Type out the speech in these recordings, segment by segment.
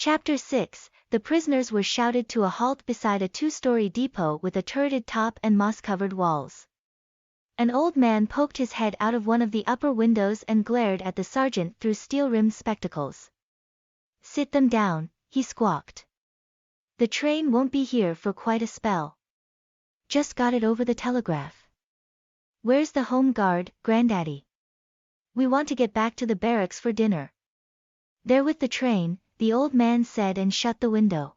Chapter 6. The prisoners were shouted to a halt beside a two-story depot with a turreted top and moss-covered walls. An old man poked his head out of one of the upper windows and glared at the sergeant through steel-rimmed spectacles. "Sit them down," he squawked. "The train won't be here for quite a spell. Just got it over the telegraph. Where's the home guard, Granddaddy? We want to get back to the barracks for dinner." "They're with the train," the old man said and shut the window.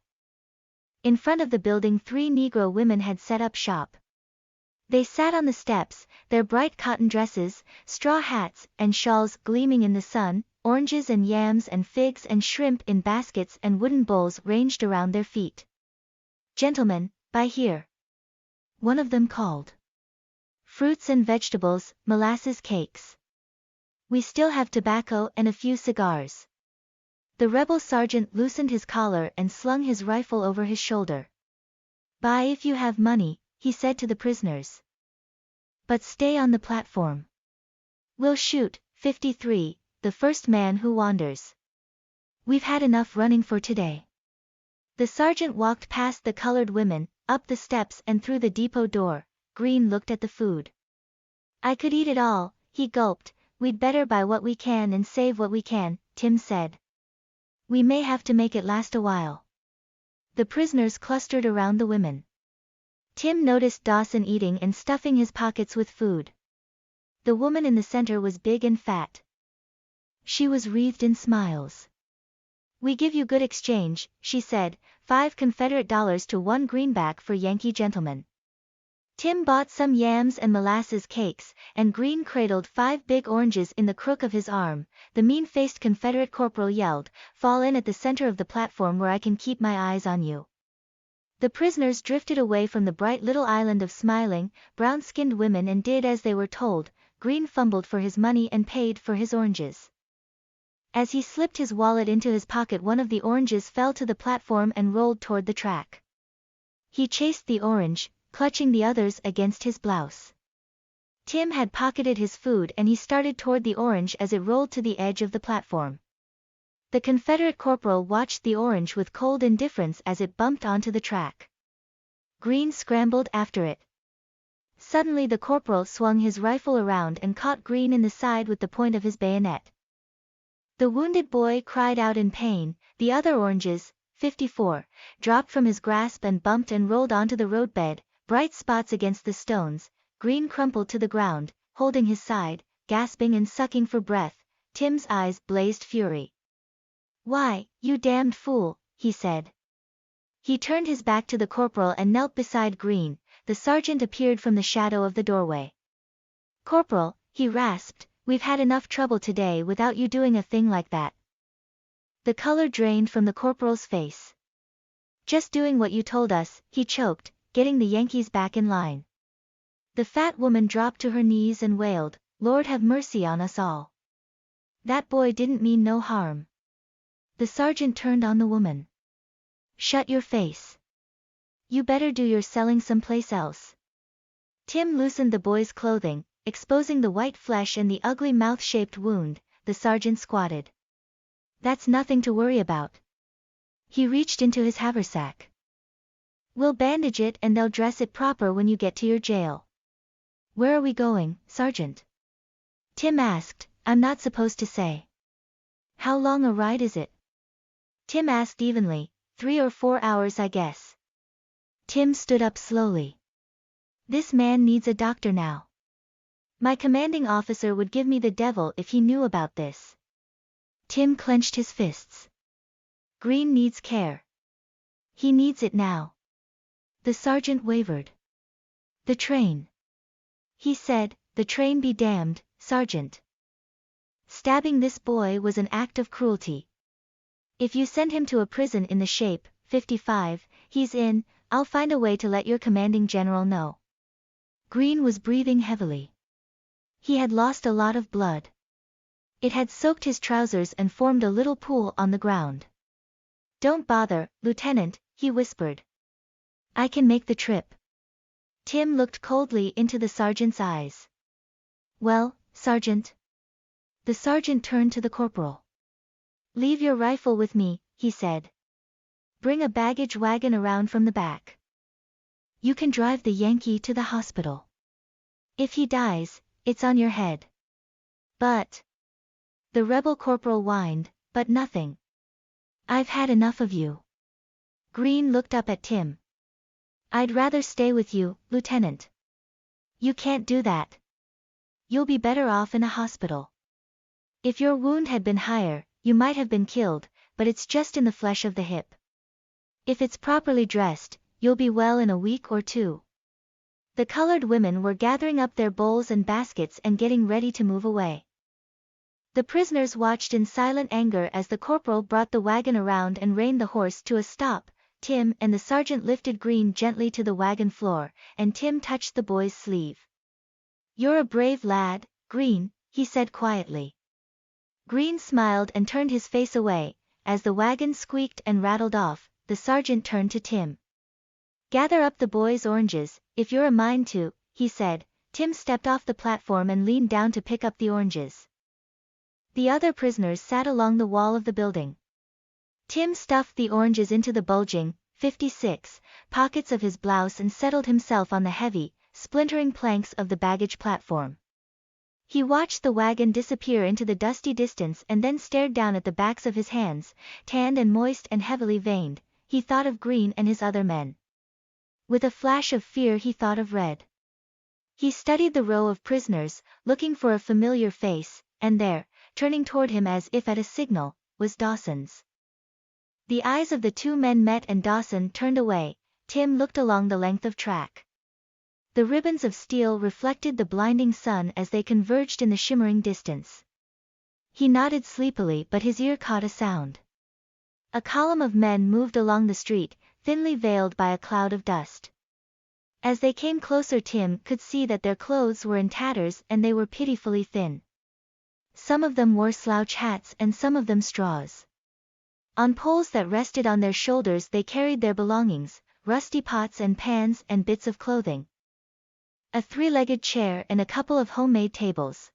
In front of the building 3 Negro women had set up shop. They sat on the steps, their bright cotton dresses, straw hats, and shawls gleaming in the sun, oranges and yams and figs and shrimp in baskets and wooden bowls ranged around their feet. "Gentlemen, buy here," one of them called. "Fruits and vegetables, molasses cakes. We still have tobacco and a few cigars." The rebel sergeant loosened his collar and slung his rifle over his shoulder. "Buy if you have money," he said to the prisoners. "But stay on the platform. We'll shoot, 53, the first man who wanders. We've had enough running for today." The sergeant walked past the colored women, up the steps and through the depot door. Green looked at the food. "I could eat it all," he gulped. "We'd better buy what we can and save what we can," Tim said. "We may have to make it last a while." The prisoners clustered around the women. Tim noticed Dawson eating and stuffing his pockets with food. The woman in the center was big and fat. She was wreathed in smiles. "We give you good exchange," she said, $5 Confederate to 1 greenback for Yankee gentlemen." Tim bought some yams and molasses cakes, and Green cradled 5 big oranges in the crook of his arm. The mean-faced Confederate corporal yelled, "Fall in at the center of the platform where I can keep my eyes on you." The prisoners drifted away from the bright little island of smiling, brown-skinned women and did as they were told. Green fumbled for his money and paid for his oranges. As he slipped his wallet into his pocket, one of the oranges fell to the platform and rolled toward the track. He chased the orange, clutching the others against his blouse. Tim had pocketed his food and he started toward the orange as it rolled to the edge of the platform. The Confederate corporal watched the orange with cold indifference as it bumped onto the track. Green scrambled after it. Suddenly the corporal swung his rifle around and caught Green in the side with the point of his bayonet. The wounded boy cried out in pain. The other oranges, 54, dropped from his grasp and bumped and rolled onto the roadbed, bright spots against the stones. Green crumpled to the ground, holding his side, gasping and sucking for breath. Tim's eyes blazed fury. "Why, you damned fool," he said. He turned his back to the corporal and knelt beside Green. The sergeant appeared from the shadow of the doorway. "Corporal," he rasped, "we've had enough trouble today without you doing a thing like that." The color drained from the corporal's face. "Just doing what you told us," he choked, "getting the Yankees back in line." The fat woman dropped to her knees and wailed, "Lord have mercy on us all. That boy didn't mean no harm." The sergeant turned on the woman. "Shut your face. You better do your selling someplace else." Tim loosened the boy's clothing, exposing the white flesh and the ugly mouth-shaped wound. The sergeant squatted. "That's nothing to worry about." He reached into his haversack. "We'll bandage it and they'll dress it proper when you get to your jail." "Where are we going, Sergeant?" Tim asked. "I'm not supposed to say." "How long a ride is it?" Tim asked evenly. 3 or 4 hours, I guess." Tim stood up slowly. "This man needs a doctor now. My commanding officer would give me the devil if he knew about this." Tim clenched his fists. "Green needs care. He needs it now." The sergeant wavered. "The train," he said. "The train be damned, Sergeant. Stabbing this boy was an act of cruelty. If you send him to a prison in the shape, 55, he's in, I'll find a way to let your commanding general know." Green was breathing heavily. He had lost a lot of blood. It had soaked his trousers and formed a little pool on the ground. "Don't bother, Lieutenant," he whispered. "I can make the trip." Tim looked coldly into the sergeant's eyes. "Well, Sergeant?" The sergeant turned to the corporal. "Leave your rifle with me," he said. Bring a baggage wagon around from the back. You can drive the Yankee to the hospital. If he dies, it's on your head. But... The rebel corporal whined, but nothing. I've had enough of you. Green looked up at Tim. I'd rather stay with you, Lieutenant. You can't do that. You'll be better off in a hospital. If your wound had been higher, you might have been killed, but it's just in the flesh of the hip. If it's properly dressed, you'll be well in a week or two. The colored women were gathering up their bowls and baskets and getting ready to move away. The prisoners watched in silent anger as the corporal brought the wagon around and reined the horse to a stop. Tim and the sergeant lifted Green gently to the wagon floor, and Tim touched the boy's sleeve. You're a brave lad, Green, he said quietly. Green smiled and turned his face away. As the wagon squeaked and rattled off, the sergeant turned to Tim. Gather up the boys' oranges, if you're a mind to, he said. Tim stepped off the platform and leaned down to pick up the oranges. The other prisoners sat along the wall of the building. Tim stuffed the oranges into the bulging, 56, pockets of his blouse and settled himself on the heavy, splintering planks of the baggage platform. He watched the wagon disappear into the dusty distance and then stared down at the backs of his hands, tanned and moist and heavily veined. He thought of Green and his other men. With a flash of fear he thought of Red. He studied the row of prisoners, looking for a familiar face, and there, turning toward him as if at a signal, was Dawson's. The eyes of the two men met and Dawson turned away. Tim looked along the length of track. The ribbons of steel reflected the blinding sun as they converged in the shimmering distance. He nodded sleepily but his ear caught a sound. A column of men moved along the street, thinly veiled by a cloud of dust. As they came closer Tim could see that their clothes were in tatters and they were pitifully thin. Some of them wore slouch hats and some of them straws. On poles that rested on their shoulders they carried their belongings, rusty pots and pans and bits of clothing. A three-legged chair and a couple of homemade tables.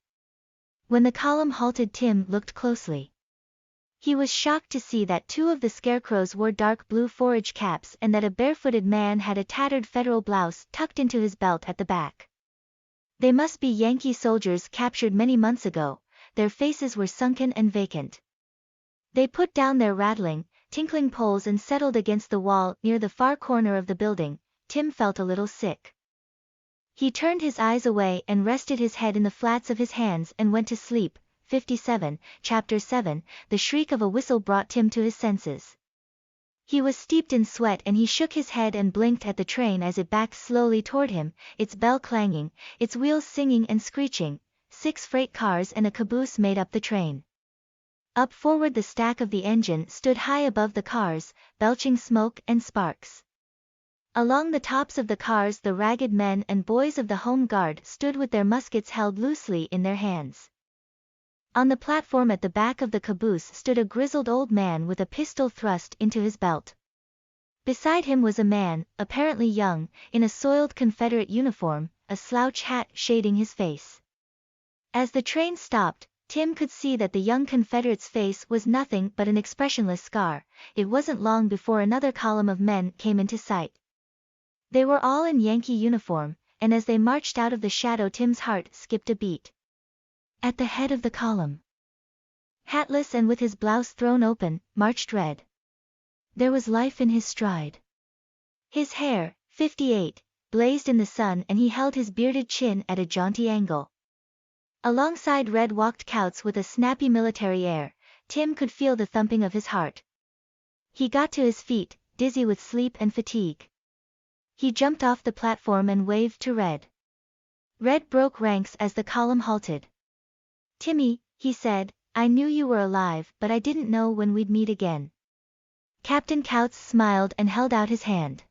When the column halted Tim looked closely. He was shocked to see that two of the scarecrows wore dark blue forage caps and that a barefooted man had a tattered federal blouse tucked into his belt at the back. They must be Yankee soldiers captured many months ago. Their faces were sunken and vacant. They put down their rattling, tinkling poles and settled against the wall near the far corner of the building. Tim felt a little sick. He turned his eyes away and rested his head in the flats of his hands and went to sleep. 57, Chapter 7, the shriek of a whistle brought Tim to his senses. He was steeped in sweat and he shook his head and blinked at the train as it backed slowly toward him, its bell clanging, its wheels singing and screeching. 6 freight cars and a caboose made up the train. Up forward the stack of the engine stood high above the cars, belching smoke and sparks. Along the tops of the cars the ragged men and boys of the Home Guard stood with their muskets held loosely in their hands. On the platform at the back of the caboose stood a grizzled old man with a pistol thrust into his belt. Beside him was a man, apparently young, in a soiled Confederate uniform, a slouch hat shading his face. As the train stopped, Tim could see that the young Confederate's face was nothing but an expressionless scar. It wasn't long before another column of men came into sight. They were all in Yankee uniform, and as they marched out of the shadow Tim's heart skipped a beat. At the head of the column, hatless and with his blouse thrown open, marched Red. There was life in his stride. His hair, 58, blazed in the sun and he held his bearded chin at a jaunty angle. Alongside Red walked Couts with a snappy military air. Tim could feel the thumping of his heart. He got to his feet, dizzy with sleep and fatigue. He jumped off the platform and waved to Red. Red broke ranks as the column halted. Timmy, he said, I knew you were alive but I didn't know when we'd meet again. Captain Couts smiled and held out his hand.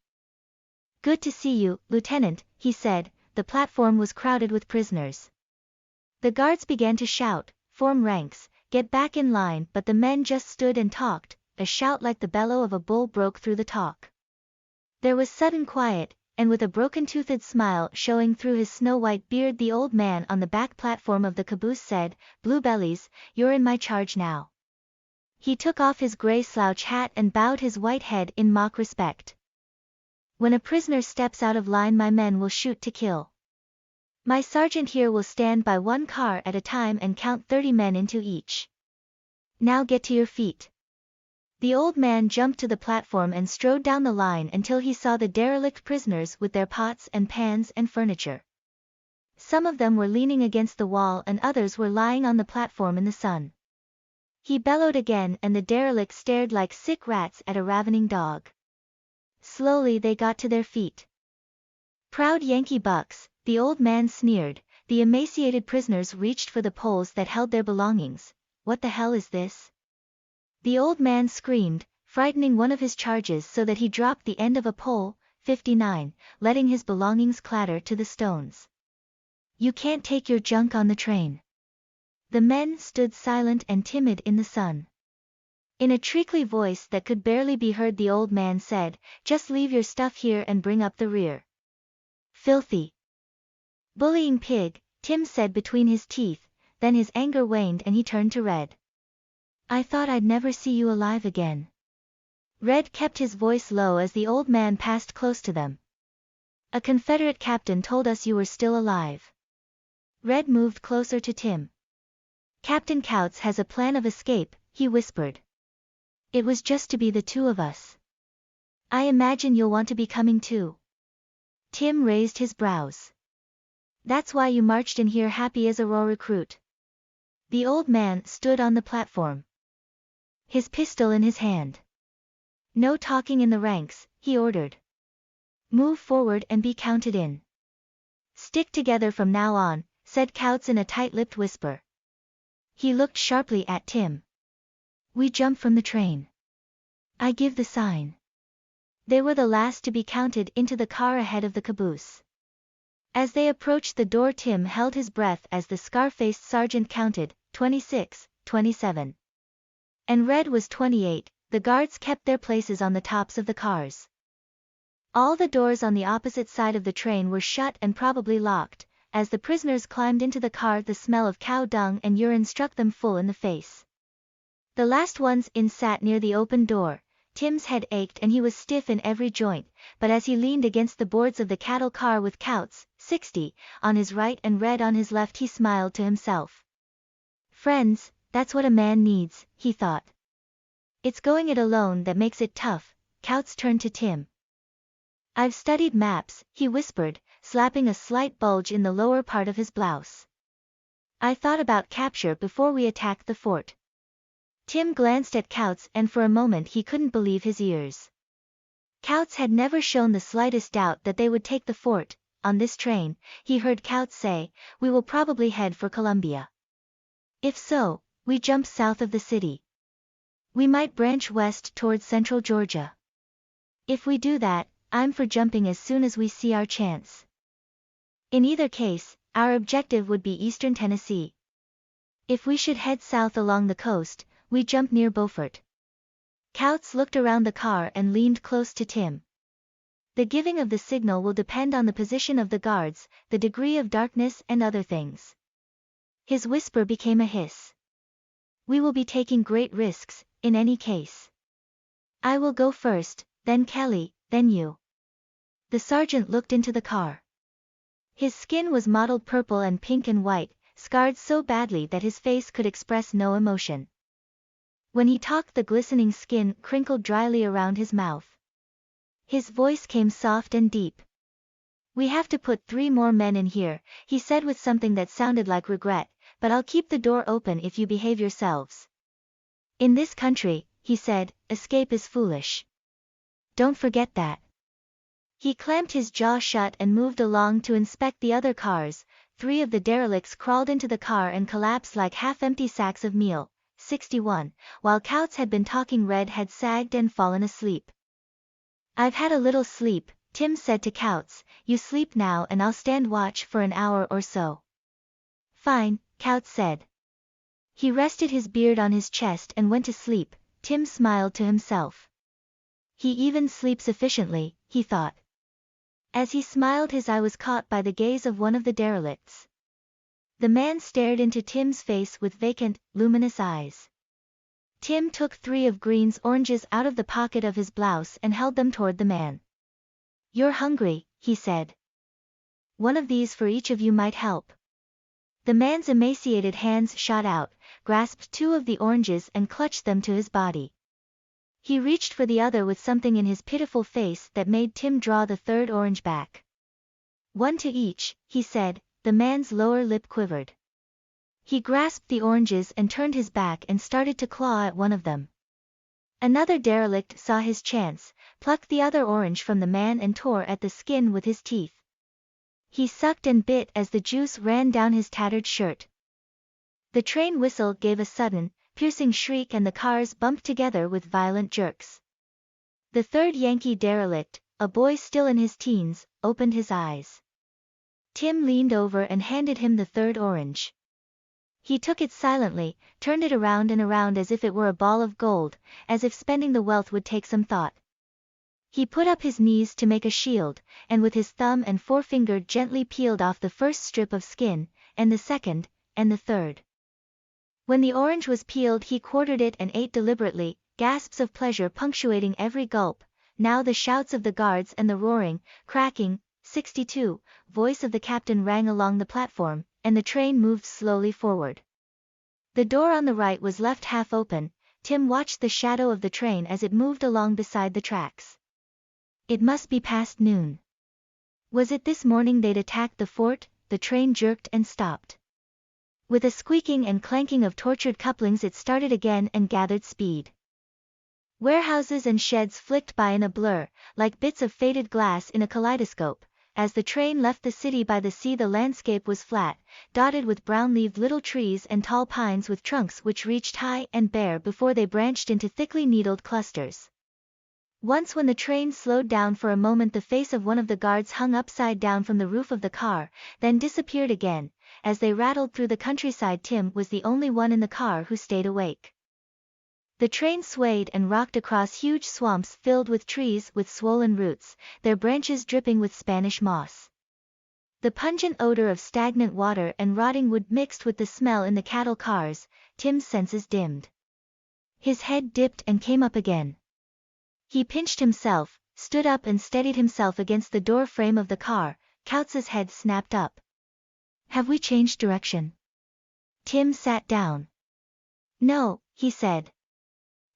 Good to see you, Lieutenant, he said. The platform was crowded with prisoners. The guards began to shout, form ranks, get back in line, but the men just stood and talked. A shout like the bellow of a bull broke through the talk. There was sudden quiet, and with a broken-toothed smile showing through his snow-white beard the old man on the back platform of the caboose said, Blue Bellies, you're in my charge now. He took off his gray slouch hat and bowed his white head in mock respect. When a prisoner steps out of line, my men will shoot to kill. My sergeant here will stand by one car at a time and count 30 men into each. Now get to your feet. The old man jumped to the platform and strode down the line until he saw the derelict prisoners with their pots and pans and furniture. Some of them were leaning against the wall and others were lying on the platform in the sun. He bellowed again and the derelicts stared like sick rats at a ravening dog. Slowly they got to their feet. Proud Yankee bucks, the old man sneered. The emaciated prisoners reached for the poles that held their belongings. What the hell is this? The old man screamed, frightening one of his charges so that he dropped the end of a pole, 59, letting his belongings clatter to the stones. You can't take your junk on the train. The men stood silent and timid in the sun. In a treacly voice that could barely be heard, the old man said, just leave your stuff here and bring up the rear. Filthy bullying pig, Tim said between his teeth, then his anger waned and he turned to Red. I thought I'd never see you alive again. Red kept his voice low as the old man passed close to them. A Confederate captain told us you were still alive. Red moved closer to Tim. Captain Couts has a plan of escape, he whispered. It was just to be the two of us. I imagine you'll want to be coming too. Tim raised his brows. That's why you marched in here happy as a raw recruit. The old man stood on the platform, his pistol in his hand. No talking in the ranks, he ordered. Move forward and be counted in. Stick together from now on, said Couts in a tight-lipped whisper. He looked sharply at Tim. We jump from the train. I give the sign. They were the last to be counted into the car ahead of the caboose. As they approached the door, Tim held his breath as the scar-faced sergeant counted, 26, 27. And Red was 28, the guards kept their places on the tops of the cars. All the doors on the opposite side of the train were shut and probably locked. As the prisoners climbed into the car, the smell of cow dung and urine struck them full in the face. The last ones in sat near the open door. Tim's head ached and he was stiff in every joint, but as he leaned against the boards of the cattle car with Couts, 60, on his right and Red on his left, he smiled to himself. Friends, that's what a man needs, he thought. It's going it alone that makes it tough. Couts turned to Tim. I've studied maps, he whispered, slapping a slight bulge in the lower part of his blouse. I thought about capture before we attacked the fort. Tim glanced at Couts and for a moment he couldn't believe his ears. Couts had never shown the slightest doubt that they would take the fort. On this train, he heard Couts say, we will probably head for Columbia. If so, we jump south of the city. We might branch west towards central Georgia. If we do that, I'm for jumping as soon as we see our chance. In either case, our objective would be eastern Tennessee. If we should head south along the coast, we jump near Beaufort. Couts looked around the car and leaned close to Tim. The giving of the signal will depend on the position of the guards, the degree of darkness and other things. His whisper became a hiss. We will be taking great risks, in any case. I will go first, then Kelly, then you. The sergeant looked into the car. His skin was mottled purple and pink and white, scarred so badly that his face could express no emotion. When he talked, the glistening skin crinkled dryly around his mouth. His voice came soft and deep. We have to put 3 more men in here, he said with something that sounded like regret, but I'll keep the door open if you behave yourselves. In this country, he said, escape is foolish. Don't forget that. He clamped his jaw shut and moved along to inspect the other cars. 3 of the derelicts crawled into the car and collapsed like half-empty sacks of meal, 61, while Couts had been talking. Red had sagged and fallen asleep. I've had a little sleep, Tim said to Couts, you sleep now and I'll stand watch for an hour or so. Fine, Couts said. He rested his beard on his chest and went to sleep. Tim smiled to himself. He even sleeps efficiently, he thought. As he smiled, his eye was caught by the gaze of one of the derelicts. The man stared into Tim's face with vacant, luminous eyes. Tim took 3 of Green's oranges out of the pocket of his blouse and held them toward the man. "You're hungry," he said. "One of these for each of you might help." The man's emaciated hands shot out, grasped 2 of the oranges and clutched them to his body. He reached for the other with something in his pitiful face that made Tim draw the 3rd orange back. "One to each," he said. The man's lower lip quivered. He grasped the oranges and turned his back and started to claw at one of them. Another derelict saw his chance, plucked the other orange from the man and tore at the skin with his teeth. He sucked and bit as the juice ran down his tattered shirt. The train whistle gave a sudden, piercing shriek and the cars bumped together with violent jerks. The 3rd Yankee derelict, a boy still in his teens, opened his eyes. Tim leaned over and handed him the 3rd orange. He took it silently, turned it around and around as if it were a ball of gold, as if spending the wealth would take some thought. He put up his knees to make a shield, and with his thumb and forefinger gently peeled off the first strip of skin, and the second, and the 3rd. When the orange was peeled he quartered it and ate deliberately, gasps of pleasure punctuating every gulp. Now the shouts of the guards and the roaring, cracking, 62, voice of the captain rang along the platform, and the train moved slowly forward. The door on the right was left half open. Tim watched the shadow of the train as it moved along beside the tracks. It must be past noon. Was it this morning they'd attacked the fort? The train jerked and stopped. With a squeaking and clanking of tortured couplings it started again and gathered speed. Warehouses and sheds flicked by in a blur, like bits of faded glass in a kaleidoscope. As the train left the city by the sea the landscape was flat, dotted with brown-leaved little trees and tall pines with trunks which reached high and bare before they branched into thickly needled clusters. Once when the train slowed down for a moment the face of one of the guards hung upside down from the roof of the car, then disappeared again. As they rattled through the countryside Tim was the only one in the car who stayed awake. The train swayed and rocked across huge swamps filled with trees with swollen roots, their branches dripping with Spanish moss. The pungent odor of stagnant water and rotting wood mixed with the smell in the cattle cars. Tim's senses dimmed. His head dipped and came up again. He pinched himself, stood up and steadied himself against the door frame of the car. Coutz's head snapped up. "Have we changed direction?" Tim sat down. "No," he said.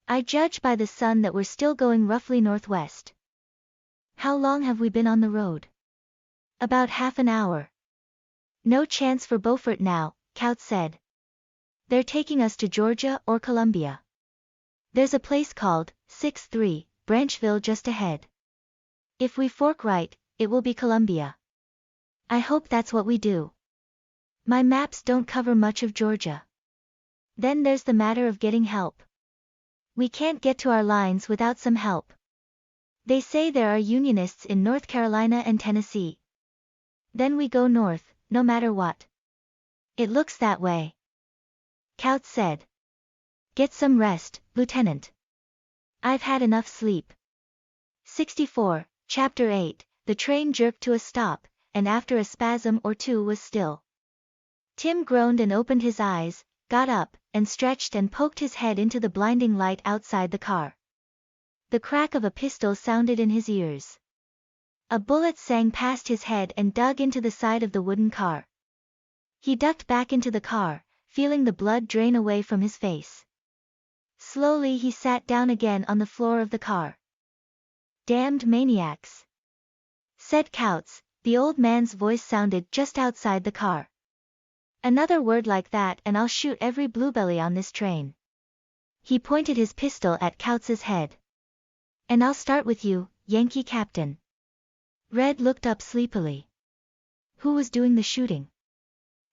"I judge by the sun that we're still going roughly northwest." "How long have we been on the road?" "About half an hour." "No chance for Beaufort now," Coutts said. "They're taking us to Georgia or Columbia. There's a place called 6-3, Branchville just ahead. If we fork right, it will be Columbia. I hope that's what we do. My maps don't cover much of Georgia. Then there's the matter of getting help. We can't get to our lines without some help. They say there are Unionists in North Carolina and Tennessee. Then we go north, no matter what." "It looks that way," Coutts said. "Get some rest, Lieutenant." "I've had enough sleep." 64, Chapter 8, the train jerked to a stop, and after a spasm or two was still. Tim groaned and opened his eyes, got up, and stretched and poked his head into the blinding light outside the car. The crack of a pistol sounded in his ears. A bullet sang past his head and dug into the side of the wooden car. He ducked back into the car, feeling the blood drain away from his face. Slowly he sat down again on the floor of the car. "Damned maniacs," said Coutts. The old man's voice sounded just outside the car. "Another word like that and I'll shoot every bluebelly on this train." He pointed his pistol at Coutts's head. "And I'll start with you, Yankee Captain." Red looked up sleepily. "Who was doing the shooting?"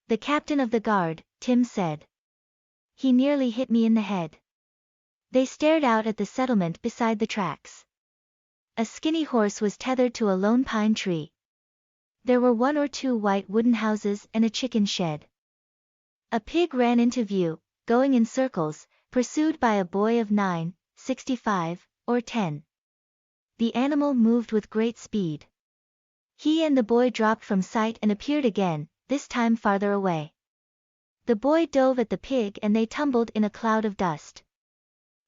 "The captain of the guard," Tim said. "He nearly hit me in the head." They stared out at the settlement beside the tracks. A skinny horse was tethered to a lone pine tree. There were 1 or 2 white wooden houses and a chicken shed. A pig ran into view, going in circles, pursued by a boy of 9, 65, or 10. The animal moved with great speed. He and the boy dropped from sight and appeared again, this time farther away. The boy dove at the pig and they tumbled in a cloud of dust.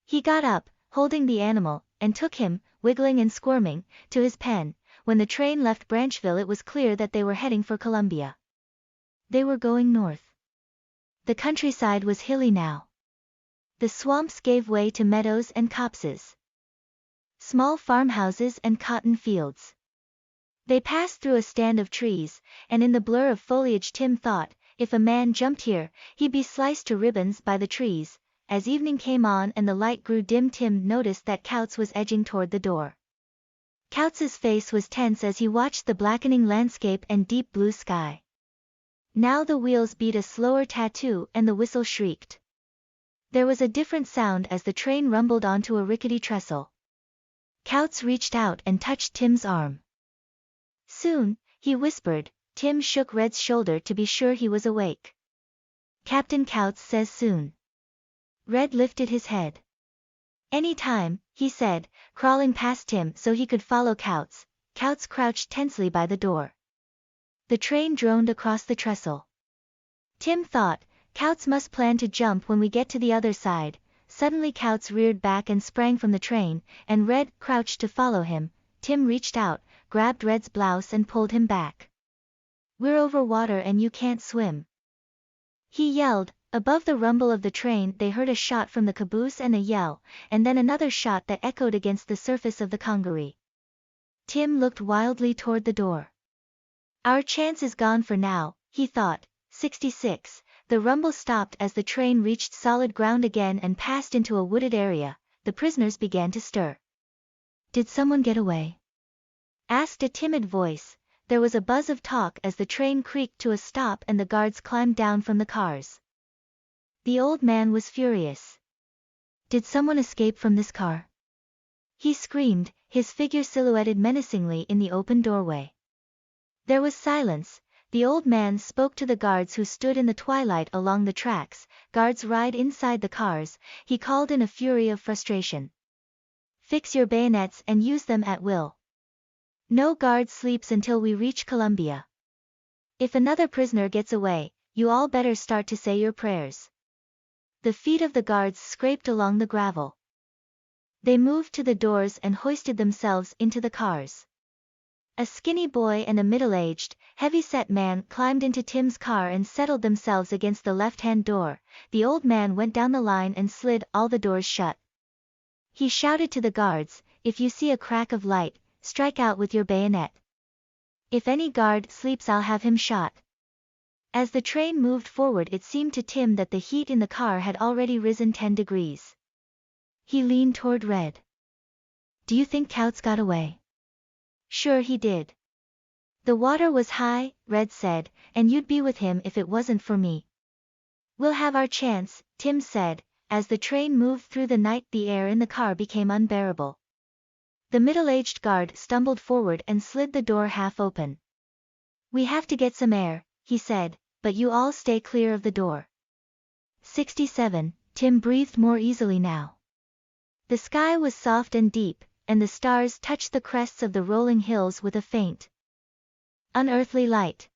He got up, holding the animal, and took him, wiggling and squirming, to his pen. When the train left Branchville it was clear that they were heading for Columbia. They were going north. The countryside was hilly now. The swamps gave way to meadows and copses. Small farmhouses and cotton fields. They passed through a stand of trees, and in the blur of foliage Tim thought, if a man jumped here, he'd be sliced to ribbons by the trees. As evening came on and the light grew dim, Tim noticed that Couts was edging toward the door. Couts's face was tense as he watched the blackening landscape and deep blue sky. Now the wheels beat a slower tattoo and the whistle shrieked. There was a different sound as the train rumbled onto a rickety trestle. Couts reached out and touched Tim's arm. Soon, he whispered. Tim shook Red's shoulder to be sure he was awake. Captain Couts says soon. Red lifted his head. Any time, he said, crawling past Tim so he could follow Couts. Couts crouched tensely by the door. The train droned across the trestle. Tim thought, Couts must plan to jump when we get to the other side. Suddenly Couts reared back and sprang from the train, and Red crouched to follow him. Tim reached out, grabbed Red's blouse and pulled him back. We're over water and you can't swim, he yelled. Above the rumble of the train they heard a shot from the caboose and a yell, and then another shot that echoed against the surface of the Congaree. Tim looked wildly toward the door. Our chance is gone for now, he thought. 66. The rumble stopped as the train reached solid ground again and passed into a wooded area. The prisoners began to stir. Did someone get away? Asked a timid voice. There was a buzz of talk as the train creaked to a stop and the guards climbed down from the cars. The old man was furious. Did someone escape from this car? He screamed, his figure silhouetted menacingly in the open doorway. There was silence. The old man spoke to the guards who stood in the twilight along the tracks. Guards ride inside the cars, he called in a fury of frustration. Fix your bayonets and use them at will. No guard sleeps until we reach Columbia. If another prisoner gets away, you all better start to say your prayers. The feet of the guards scraped along the gravel. They moved to the doors and hoisted themselves into the cars. A skinny boy and a middle-aged, heavy-set man climbed into Tim's car and settled themselves against the left-hand door. The old man went down the line and slid all the doors shut. He shouted to the guards, if you see a crack of light, strike out with your bayonet. If any guard sleeps I'll have him shot. As the train moved forward it seemed to Tim that the heat in the car had already risen 10 degrees. He leaned toward Red. Do you think Couts got away? Sure he did. The water was high, Red said, and you'd be with him if it wasn't for me. We'll have our chance, Tim said. As the train moved through the night the air in the car became unbearable. The middle-aged guard stumbled forward and slid the door half open. We have to get some air, he said, but you all stay clear of the door. 67. Tim breathed more easily now. The sky was soft and deep, and the stars touched the crests of the rolling hills with a faint, unearthly light.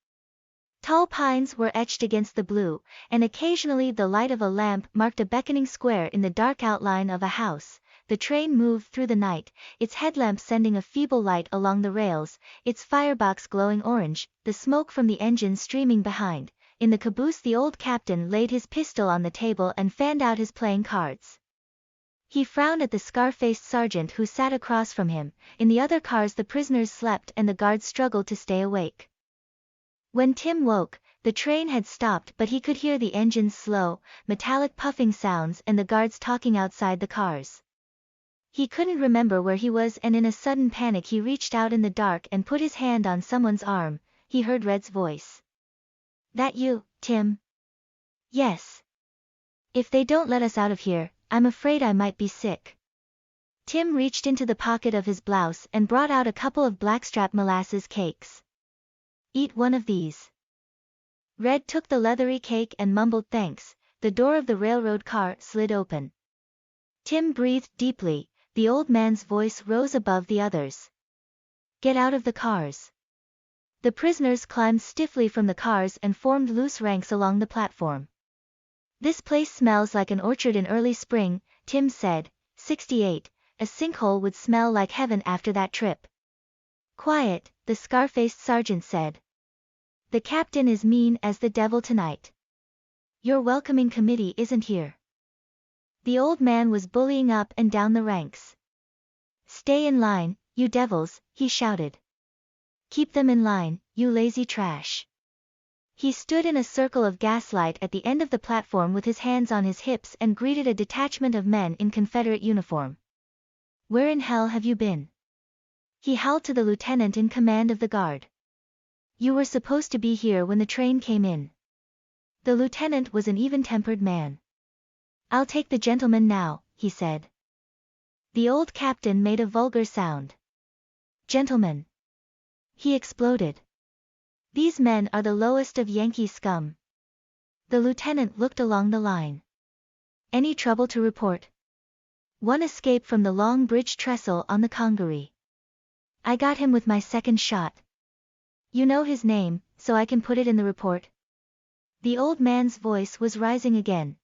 Tall pines were etched against the blue, and occasionally the light of a lamp marked a beckoning square in the dark outline of a house. The train moved through the night, its headlamp sending a feeble light along the rails, its firebox glowing orange, the smoke from the engine streaming behind. In the caboose the old captain laid his pistol on the table and fanned out his playing cards. He frowned at the scar-faced sergeant who sat across from him. In the other cars the prisoners slept and the guards struggled to stay awake. When Tim woke, the train had stopped but he could hear the engine's slow, metallic puffing sounds and the guards talking outside the cars. He couldn't remember where he was and in a sudden panic he reached out in the dark and put his hand on someone's arm. He heard Red's voice. That you, Tim? Yes. If they don't let us out of here, I'm afraid I might be sick. Tim reached into the pocket of his blouse and brought out a couple of blackstrap molasses cakes. Eat one of these. Red took the leathery cake and mumbled thanks. The door of the railroad car slid open. Tim breathed deeply. The old man's voice rose above the others. Get out of the cars. The prisoners climbed stiffly from the cars and formed loose ranks along the platform. This place smells like an orchard in early spring, Tim said. 68. A sinkhole would smell like heaven after that trip. Quiet, the scar-faced sergeant said. The captain is mean as the devil tonight. Your welcoming committee isn't here. The old man was bullying up and down the ranks. Stay in line, you devils, he shouted. Keep them in line, you lazy trash. He stood in a circle of gaslight at the end of the platform with his hands on his hips and greeted a detachment of men in Confederate uniform. Where in hell have you been? He howled to the lieutenant in command of the guard. You were supposed to be here when the train came in. The lieutenant was an even-tempered man. I'll take the gentleman now, he said. The old captain made a vulgar sound. Gentlemen. He exploded. These men are the lowest of Yankee scum. The lieutenant looked along the line. Any trouble to report? One escaped from the long bridge trestle on the Congaree. I got him with my second shot. You know his name, so I can put it in the report? The old man's voice was rising again.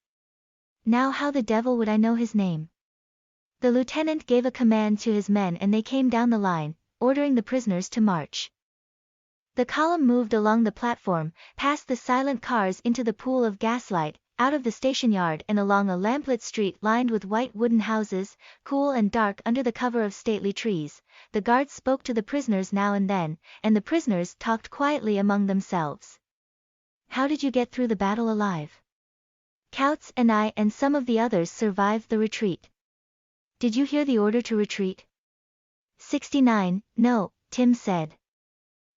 Now how the devil would I know his name? The lieutenant gave a command to his men and they came down the line, ordering the prisoners to march. The column moved along the platform, past the silent cars into the pool of gaslight, out of the station yard and along a lamplit street lined with white wooden houses, cool and dark under the cover of stately trees. The guards spoke to the prisoners now and then, and the prisoners talked quietly among themselves. How did you get through the battle alive? Couts and I and some of the others survived the retreat. Did you hear the order to retreat? 69, no, Tim said.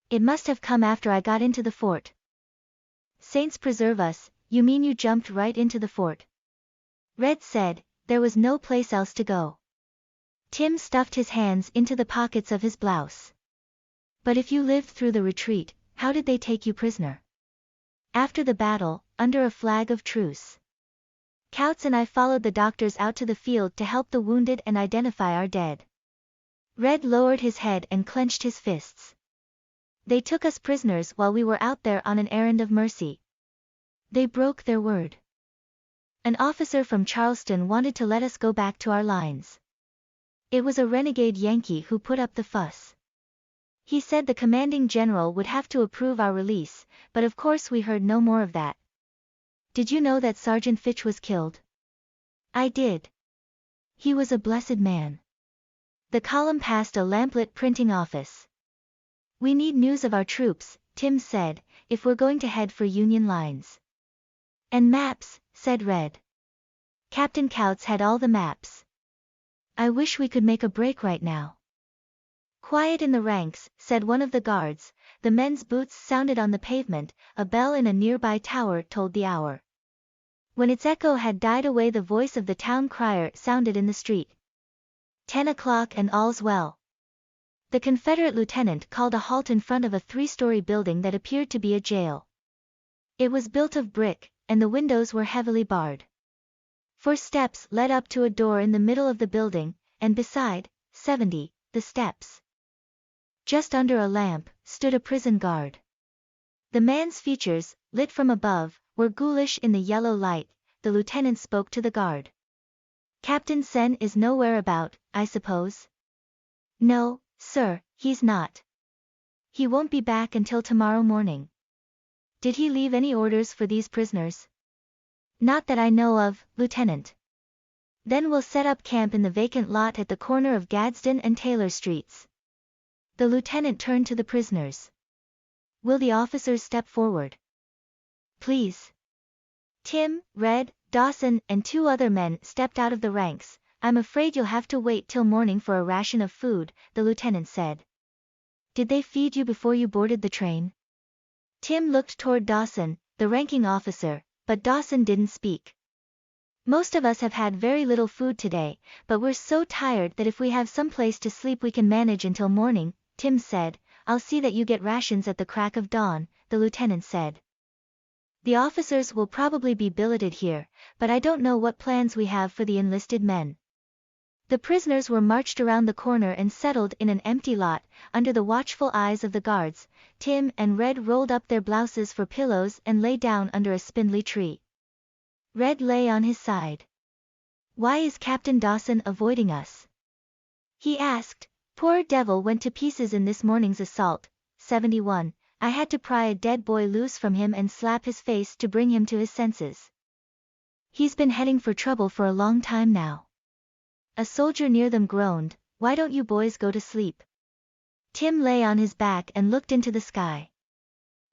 It must have come after I got into the fort. Saints preserve us, you mean you jumped right into the fort? Red said, there was no place else to go. Tim stuffed his hands into the pockets of his blouse. But if you lived through the retreat, how did they take you prisoner? After the battle, under a flag of truce. Couts and I followed the doctors out to the field to help the wounded and identify our dead. Red lowered his head and clenched his fists. They took us prisoners while we were out there on an errand of mercy. They broke their word. An officer from Charleston wanted to let us go back to our lines. It was a renegade Yankee who put up the fuss. He said the commanding general would have to approve our release, but of course we heard no more of that. Did you know that Sergeant Fitch was killed? I did. He was a blessed man. The column passed a lamplit printing office. We need news of our troops, Tim said, if we're going to head for Union lines. And maps, said Red. Captain Couts had all the maps. I wish we could make a break right now. Quiet in the ranks, said one of the guards. The men's boots sounded on the pavement, a bell in a nearby tower told the hour. When its echo had died away, the voice of the town crier sounded in the street. 10 o'clock and all's well. The Confederate lieutenant called a halt in front of a 3-story building that appeared to be a jail. It was built of brick, and the windows were heavily barred. 4 steps led up to a door in the middle of the building, and beside, 70, the steps. Just under a lamp, stood a prison guard. The man's features, lit from above, were ghoulish in the yellow light. The lieutenant spoke to the guard. Captain Sen is nowhere about, I suppose? No, sir, he's not. He won't be back until tomorrow morning. Did he leave any orders for these prisoners? Not that I know of, Lieutenant. Then we'll set up camp in the vacant lot at the corner of Gadsden and Taylor Streets. The lieutenant turned to the prisoners. Will the officers step forward? Please. Tim, Red, Dawson, and 2 other men stepped out of the ranks. I'm afraid you'll have to wait till morning for a ration of food, the lieutenant said. Did they feed you before you boarded the train? Tim looked toward Dawson, the ranking officer, but Dawson didn't speak. Most of us have had very little food today, but we're so tired that if we have some place to sleep we can manage until morning, Tim said. I'll see that you get rations at the crack of dawn, the lieutenant said. The officers will probably be billeted here, but I don't know what plans we have for the enlisted men. The prisoners were marched around the corner and settled in an empty lot, under the watchful eyes of the guards. Tim and Red rolled up their blouses for pillows and lay down under a spindly tree. Red lay on his side. Why is Captain Dawson avoiding us? He asked. Poor devil went to pieces in this morning's assault. 71. I had to pry a dead boy loose from him and slap his face to bring him to his senses. He's been heading for trouble for a long time now. A soldier near them groaned. Why don't you boys go to sleep? Tim lay on his back and looked into the sky.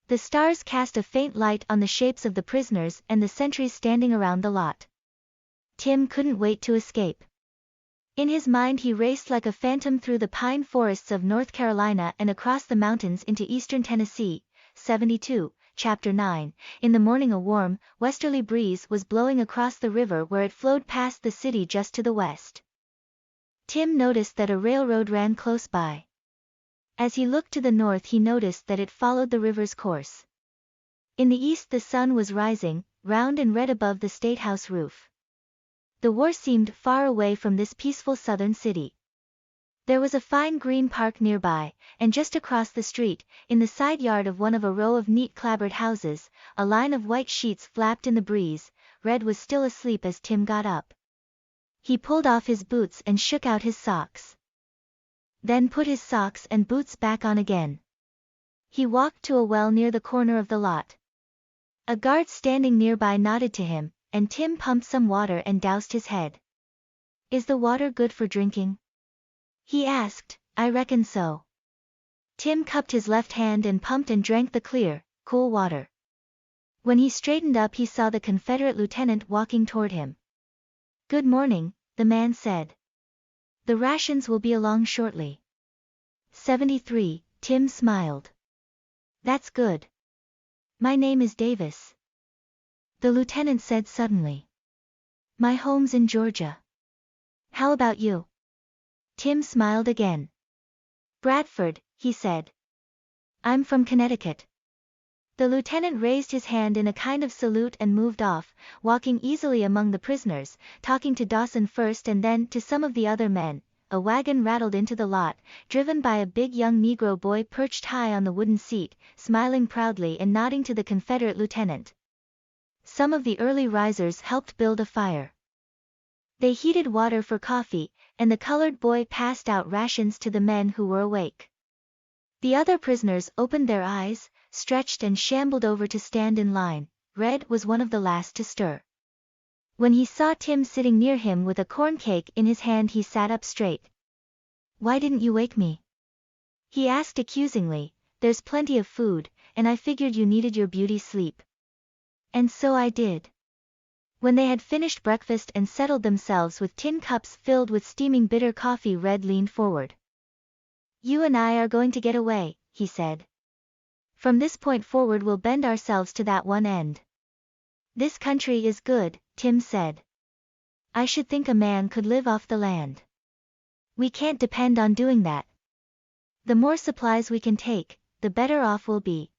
The stars cast a faint light on the shapes of the prisoners and the sentries standing around the lot. Tim couldn't wait to escape. In his mind he raced like a phantom through the pine forests of North Carolina and across the mountains into eastern Tennessee. 72. Chapter 9. In the morning a warm, westerly breeze was blowing across the river where it flowed past the city just to the west. Tim noticed that a railroad ran close by. As he looked to the north he noticed that it followed the river's course. In the east the sun was rising, round and red above the State House roof. The war seemed far away from this peaceful southern city. There was a fine green park nearby, and just across the street, in the side yard of one of a row of neat clapboard houses, a line of white sheets flapped in the breeze. Red was still asleep as Tim got up. He pulled off his boots and shook out his socks. Then put his socks and boots back on again. He walked to a well near the corner of the lot. A guard standing nearby nodded to him, and Tim pumped some water and doused his head. Is the water good for drinking? He asked. I reckon so. Tim cupped his left hand and pumped and drank the clear, cool water. When he straightened up he saw the Confederate lieutenant walking toward him. Good morning, the man said. The rations will be along shortly. 73. Tim smiled. That's good. My name is Davis. The lieutenant said suddenly. My home's in Georgia. How about you? Tim smiled again. Bradford, he said. I'm from Connecticut. The lieutenant raised his hand in a kind of salute and moved off, walking easily among the prisoners, talking to Dawson first and then to some of the other men. A wagon rattled into the lot, driven by a big young Negro boy perched high on the wooden seat, smiling proudly and nodding to the Confederate lieutenant. Some of the early risers helped build a fire. They heated water for coffee, and the colored boy passed out rations to the men who were awake. The other prisoners opened their eyes, stretched and shambled over to stand in line. Red was one of the last to stir. When he saw Tim sitting near him with a corn cake in his hand he sat up straight. Why didn't you wake me? He asked accusingly. There's plenty of food, and I figured you needed your beauty sleep. And so I did. When they had finished breakfast and settled themselves with tin cups filled with steaming bitter coffee, Red leaned forward. You and I are going to get away, he said. From this point forward we'll bend ourselves to that one end. This country is good, Tim said. I should think a man could live off the land. We can't depend on doing that. The more supplies we can take, the better off we'll be.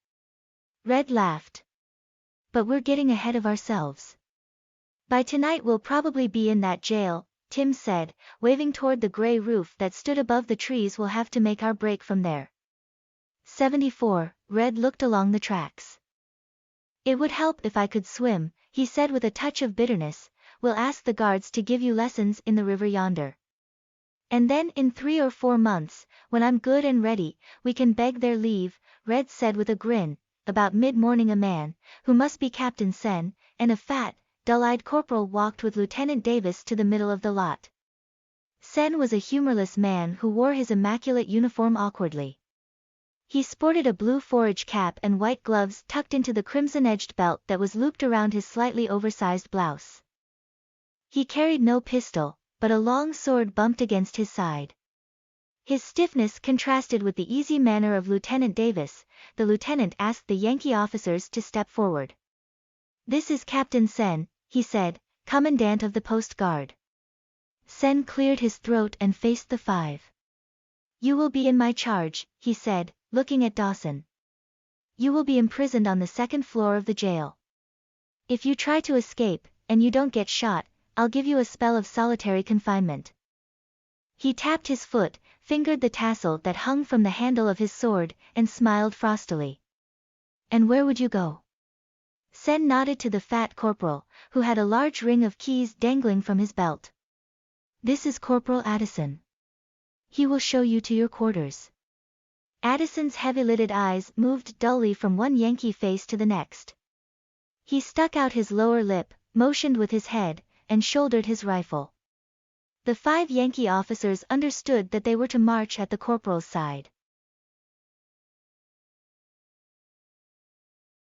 Red laughed. But we're getting ahead of ourselves. By tonight we'll probably be in that jail, Tim said, waving toward the gray roof that stood above the trees. We'll have to make our break from there. 74. Red looked along the tracks. It would help if I could swim, he said with a touch of bitterness. We'll ask the guards to give you lessons in the river yonder. And then in 3 or 4 months, when I'm good and ready, we can beg their leave, Red said with a grin. About mid-morning a man, who must be Captain Sen, and a fat, dull-eyed corporal walked with Lieutenant Davis to the middle of the lot. Sen was a humorless man who wore his immaculate uniform awkwardly. He sported a blue forage cap and white gloves tucked into the crimson-edged belt that was looped around his slightly oversized blouse. He carried no pistol, but a long sword bumped against his side. His stiffness contrasted with the easy manner of Lieutenant Davis. The lieutenant asked the Yankee officers to step forward. This is Captain Sen, he said, Commandant of the Post Guard. Sen cleared his throat and faced the 5. You will be in my charge, he said, looking at Dawson. You will be imprisoned on the 2nd floor of the jail. If you try to escape, and you don't get shot, I'll give you a spell of solitary confinement. He tapped his foot, fingered the tassel that hung from the handle of his sword, and smiled frostily. And where would you go? Sen nodded to the fat corporal, who had a large ring of keys dangling from his belt. This is Corporal Addison. He will show you to your quarters. Addison's heavy-lidded eyes moved dully from one Yankee face to the next. He stuck out his lower lip, motioned with his head, and shouldered his rifle. The 5 Yankee officers understood that they were to march at the corporal's side.